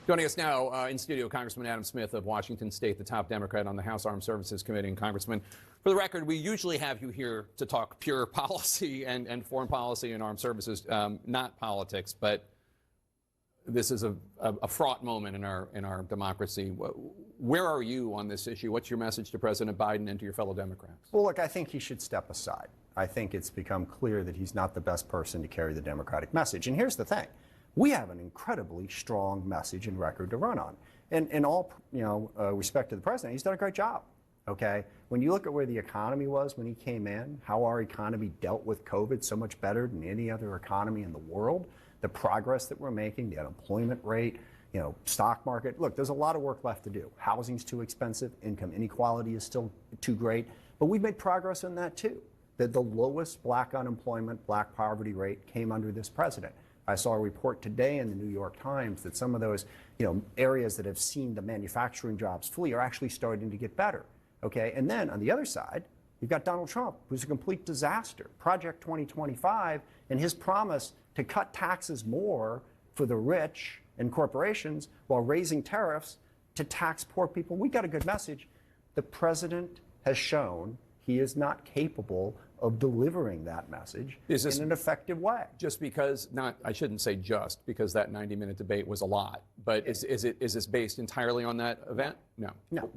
Joining us now in studio, Congressman Adam Smith of Washington State, the top Democrat on the House Armed Services Committee. And Congressman, for the record, we usually have you here to talk pure policy and foreign policy and armed services, not politics. But this is a fraught moment in our democracy. Where are you on this issue? What's your message to President Biden and to your fellow Democrats? Well, look, I think he should step aside. I think it's become clear that he's not the best person to carry the Democratic message. And here's the thing. We have an incredibly strong message and record to run on. And in all respect to the president, he's done a great job. Okay? When you look at where the economy was when he came in, how our economy dealt with COVID so much better than any other economy in the world, the progress that we're making, the unemployment rate, stock market. Look, there's a lot of work left to do. Housing's too expensive. Income inequality is still too great. But we've made progress on that too. That the lowest black unemployment, black poverty rate came under this president. I saw a report today in the New York Times that some of those, areas that have seen the manufacturing jobs flee are actually starting to get better. Okay, and then on the other side, you've got Donald Trump, who's a complete disaster. Project 2025 and his promise to cut taxes more for the rich and corporations while raising tariffs to tax poor people. We got a good message. The president has shown he is not capable of delivering that message in an effective way. Just because, I shouldn't say just, because that 90-minute debate was a lot, but is this based entirely on that event? No. No.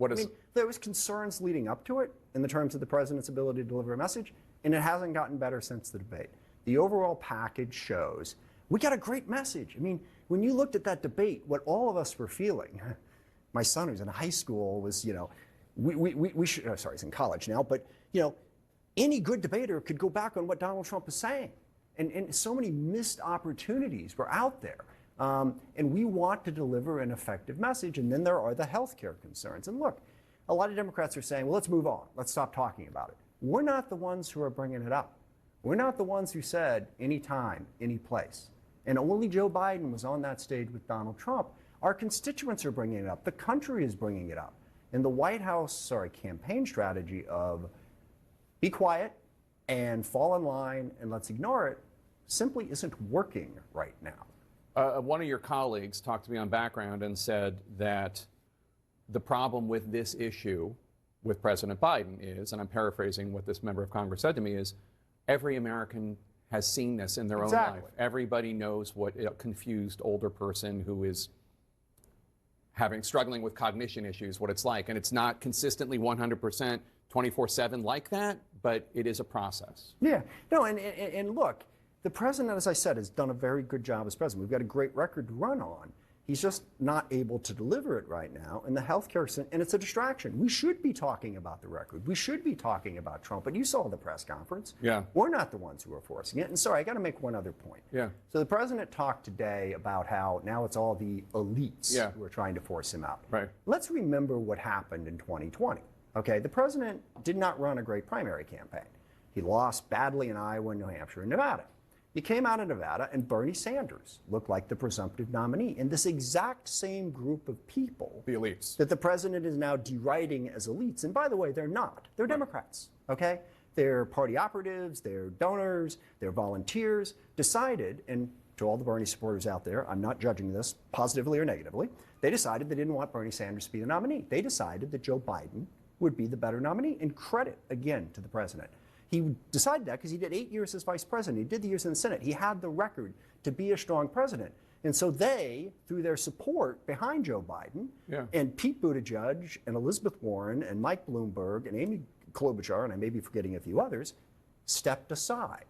There was concerns leading up to it in the terms of the president's ability to deliver a message, and it hasn't gotten better since the debate. The overall package shows we got a great message. I mean, when you looked at that debate, what all of us were feeling, my son who's in high school was, he's in college now, but, any good debater could go back on what Donald Trump is saying. And so many missed opportunities were out there. And we want to deliver an effective message. And then there are the healthcare concerns. And look, a lot of Democrats are saying, well, let's move on. Let's stop talking about it. We're not the ones who are bringing it up. We're not the ones who said anytime, any place. And only Joe Biden was on that stage with Donald Trump. Our constituents are bringing it up. The country is bringing it up. And the White House, campaign strategy of be quiet and fall in line and let's ignore it simply isn't working right now. One of your colleagues talked to me on Background and said that the problem with this issue with President Biden is, and I'm paraphrasing what this member of Congress said to me, is every American has seen this in their own life. Everybody knows what a confused older person who is struggling with cognition issues, what it's like. And it's not consistently 100% 24/7 like that, but it is a process. Yeah. No, and look, the president, as I said, has done a very good job as president. We've got a great record to run on. He's just not able to deliver it right now. And the healthcare, and it's a distraction. We should be talking about the record. We should be talking about Trump. But you saw the press conference. Yeah. We're not the ones who are forcing it. And sorry, I got to make one other point. Yeah. So the president talked today about how now it's all the elites who are trying to force him out. Right. Let's remember what happened in 2020. Okay, the president did not run a great primary campaign. He lost badly in Iowa, New Hampshire, and Nevada. He came out of Nevada, and Bernie Sanders looked like the presumptive nominee. And this exact same group of people, the elites, that the president is now deriding as elites, and by the way, they're not. They're Democrats, okay? They're party operatives, they're donors, they're volunteers, decided, and to all the Bernie supporters out there, I'm not judging this positively or negatively, they decided they didn't want Bernie Sanders to be the nominee. They decided that Joe Biden would be the better nominee, and credit, again, to the president. He decided that because he did 8 years as vice president. He did the years in the Senate. He had the record to be a strong president. And so they, through their support behind Joe Biden, and Pete Buttigieg, and Elizabeth Warren, and Mike Bloomberg, and Amy Klobuchar, and I may be forgetting a few others, stepped aside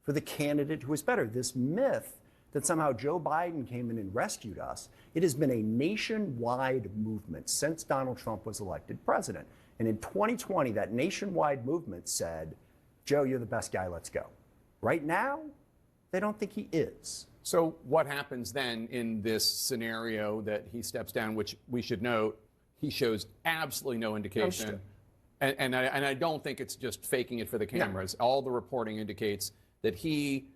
for the candidate who was better. This myth that somehow Joe Biden came in and rescued us, it has been a nationwide movement since Donald Trump was elected president. And in 2020, that nationwide movement said, Joe, you're the best guy, let's go. Right now, they don't think he is. So what happens then in this scenario that he steps down, which we should note, he shows absolutely no indication. And I don't think it's just faking it for the cameras. No. All the reporting indicates that he,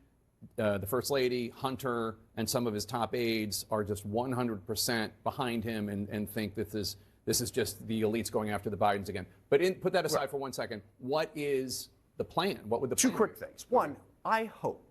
the First Lady, Hunter, and some of his top aides are just 100% behind him and think that this is just the elites going after the Bidens again. But put that aside for 1 second. What is the plan? What would the plan be? Two quick things. One, I hope,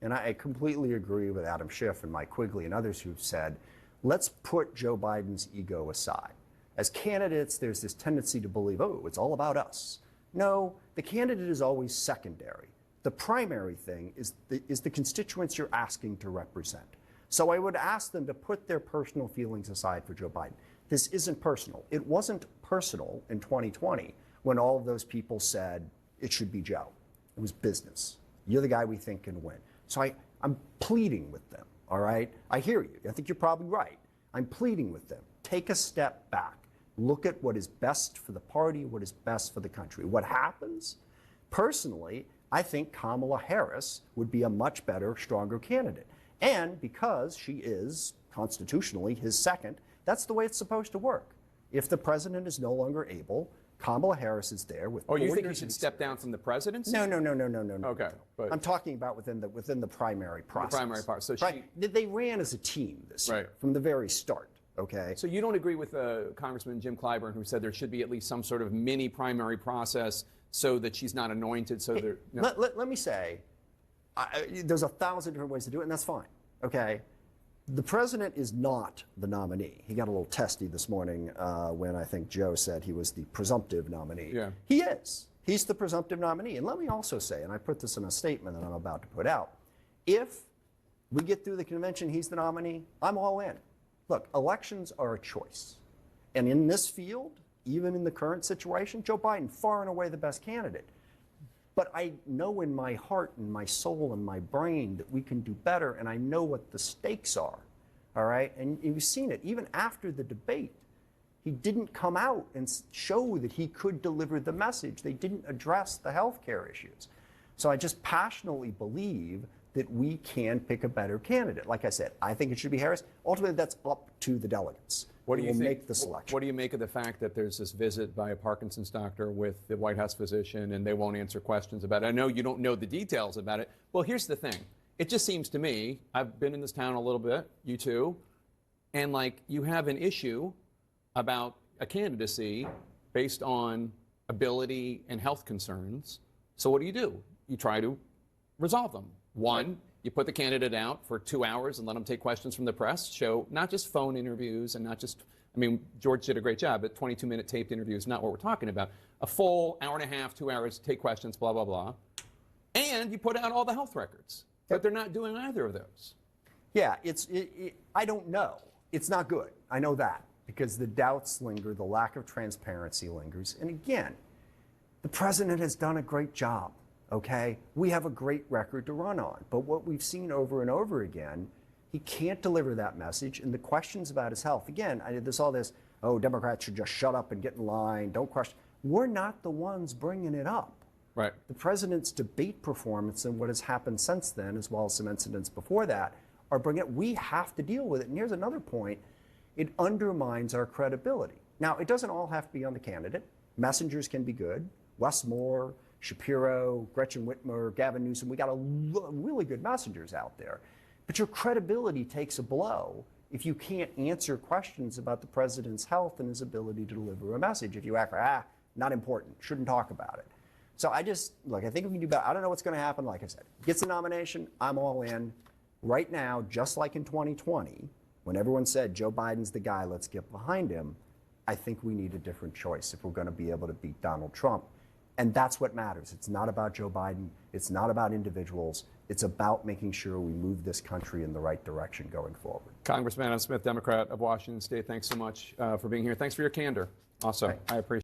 and I completely agree with Adam Schiff and Mike Quigley and others who've said, let's put Joe Biden's ego aside. As candidates, there's this tendency to believe, oh, it's all about us. No, the candidate is always secondary. The primary thing is the constituents you're asking to represent. So I would ask them to put their personal feelings aside for Joe Biden. This isn't personal. It wasn't personal in 2020 when all of those people said it should be Joe. It was business. You're the guy we think can win. So I'm pleading with them, all right? I hear you. I think you're probably right. I'm pleading with them. Take a step back. Look at what is best for the party, what is best for the country. What happens? Personally, I think Kamala Harris would be a much better, stronger candidate. And because she is constitutionally his second, that's the way it's supposed to work. If the president is no longer able, Kamala Harris is there with. Oh, you think he should step down from the presidency? No. Okay, but I'm talking about within the primary process. the primary part. So right. They ran as a team this year from the very start. Okay. So you don't agree with Congressman Jim Clyburn, who said there should be at least some sort of mini primary process so that she's not anointed. So there. No. Let me say, there's 1,000 different ways to do it, and that's fine. Okay. The president is not the nominee. He got a little testy this morning when I think Joe said he was the presumptive nominee. Yeah. He is. He's the presumptive nominee. And let me also say, and I put this in a statement that I'm about to put out, if we get through the convention, he's the nominee, I'm all in. Look, elections are a choice. And in this field, even in the current situation, Joe Biden, far and away the best candidate. But I know in my heart and my soul and my brain that we can do better, and I know what the stakes are, all right? And you've seen it. Even after the debate, he didn't come out and show that he could deliver the message. They didn't address the health care issues. So I just passionately believe that we can pick a better candidate. Like I said, I think it should be Harris. Ultimately, that's up to the delegates. What do you think? Make the selection. What do you make of the fact that there's this visit by a Parkinson's doctor with the White House physician and they won't answer questions about it? I know you don't know the details about it. Well, here's the thing. It just seems to me, I've been in this town a little bit, you too, and like you have an issue about a candidacy based on ability and health concerns. So what do? You try to resolve them. One, you put the candidate out for 2 hours and let them take questions from the press, show not just phone interviews and not just, I mean, George did a great job, but 22-minute taped interviews, not what we're talking about. A full hour and a half, 2 hours, take questions, blah, blah, blah. And you put out all the health records. But they're not doing either of those. Yeah, I don't know. It's not good. I know that because the doubts linger, the lack of transparency lingers. And again, the president has done a great job. Okay, we have a great record to run on, but what we've seen over and over again, he can't deliver that message. And the questions about his health, again, there's all this, oh, Democrats should just shut up and get in line, don't question. We're not the ones bringing it up. Right. The president's debate performance and what has happened since then, as well as some incidents before that, are bringing it. We have to deal with it. And here's another point. It undermines our credibility. Now, it doesn't all have to be on the candidate. Messengers can be good. Wes Moore, Shapiro, Gretchen Whitmer, Gavin Newsom, we got really good messengers out there. But your credibility takes a blow if you can't answer questions about the president's health and his ability to deliver a message. If you act like, not important, shouldn't talk about it. So I think we can do better. I don't know what's going to happen. Like I said, gets the nomination, I'm all in. Right now, just like in 2020, when everyone said Joe Biden's the guy, let's get behind him, I think we need a different choice if we're going to be able to beat Donald Trump. And that's what matters. It's not about Joe Biden. It's not about individuals. It's about making sure we move this country in the right direction going forward. Congressman Adam Smith, Democrat of Washington State, thanks so much for being here. Thanks for your candor. Also, I appreciate it.